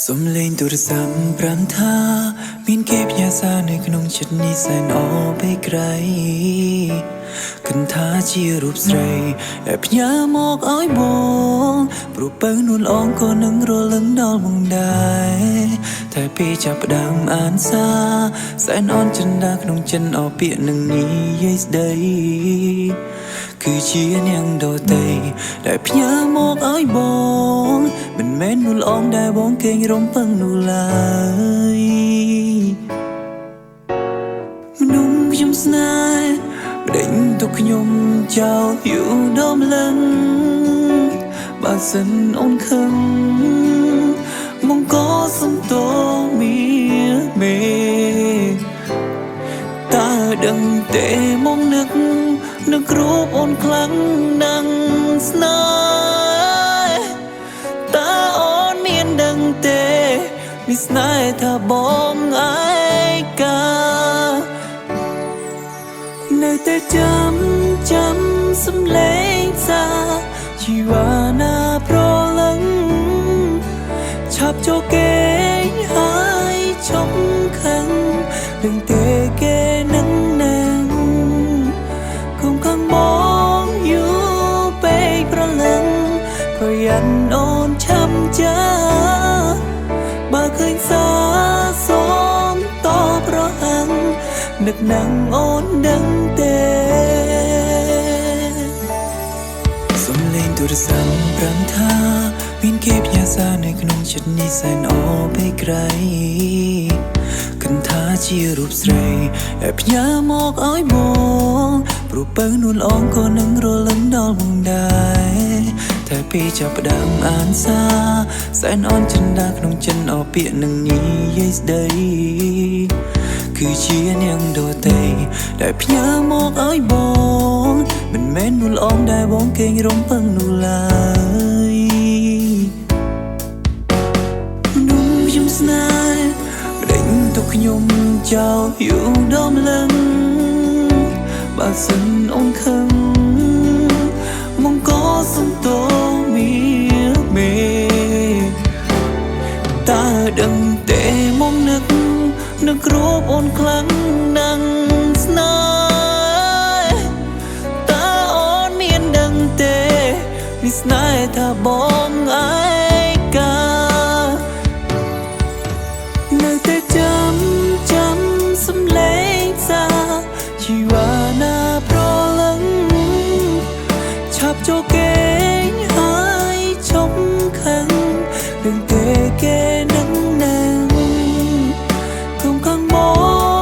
សំឡេងទូរស័ព្ទប្រាំថាមានគេផ្ញើសារនៅក្នុងចិត្តនេះសែនអរពេលក្រៃគិនថាជារូបស្រីដែលផ្ញើមកឲ្យបងព្រោះពៅនួនអងក៏នឹងរលឹងដល់មកដែរតែពេលចាប់ផ្ដើមអានសារសែនអន់ចិនដាក្នុងចិនអរពាក្យនឹងនិយាយស្ដីគឺជានាងដតីដែលផ្ញើមកឲ្យបងមិនមែននួនអងដែលបងគេងរំពឹងនោះឡើយមនុស្សខ្ញុំស្នេហ៍បដិញទុកខ្ញុំចោលយូរដល់លឹងបើសិនអូនខឹងមកក៏សំទោមានមេតើដឹងទេមកនឹករូបអូនខ្លាំងណាស់ស្នេហ៍តើអូនមានដឹងទេមានស្នេហ៍ថាបងឯកានៅតែចាំសំឡេងសារជីវ៉ាណាប្រលឹងឆាប់ចូលគេងហើយចង់ខឹងដឹងទេគេនឹងគុំខាងបងយូរពេកប្រលឹងប្រយ័ត្នអូនឆាប់ចាបើឃើញសារសូមតបរហ័ងនឹកនឹងអូនដឹងទេសំឡេងទូរស័ព្ទប្រាំថាមានគេផ្ញើសារនៅក្នុងចិត្តនេះសែនអរពេលក្រៃគិនថាជារូបស្រីដែលផ្ញើមកឲ្យបងព្រោះពៅនួនអងក៏នឹងរលឹងដល់មកដែរតែពេលចាប់ផ្ដើមអានសារសែនអន់ចិនដាក្នុងចិនអរពាក្យនឹងនិយាយស្ដីគឺជានាងដតីដែលផ្ញើមកឲ្យបងមិនមែននួនអងដែលបងគេងរំពឹងនោះឡើយមនុស្សខ្ញុំស្នេហ៍បដិញទុកខ្ញុំចោលយូរដល់លឹងបើសិនអូនខឹងមកក៏សំទោមានមេតើដឹងទេមកនឹករូបអូនខ្លាំងណាស់ស្នេហ៍តើអូនមានដឹងទេមានស្នេហ៍ថាបងឯកានៅតែចាំសំឡេងសារជីវ៉ាណាប្រលឹងឆាប់ចូលគេងហើយចង់ខឹងដឹងទេគេនឹងគុំខាងប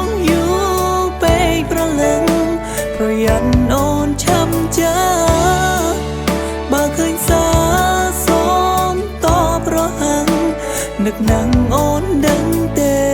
ងយូរពេកប្រលឹងប្រយ័ត្នអូនឆាប់ចាបើឃើញសារសូមតបរហ័ងនឹកនឹងអូនដឹងទេ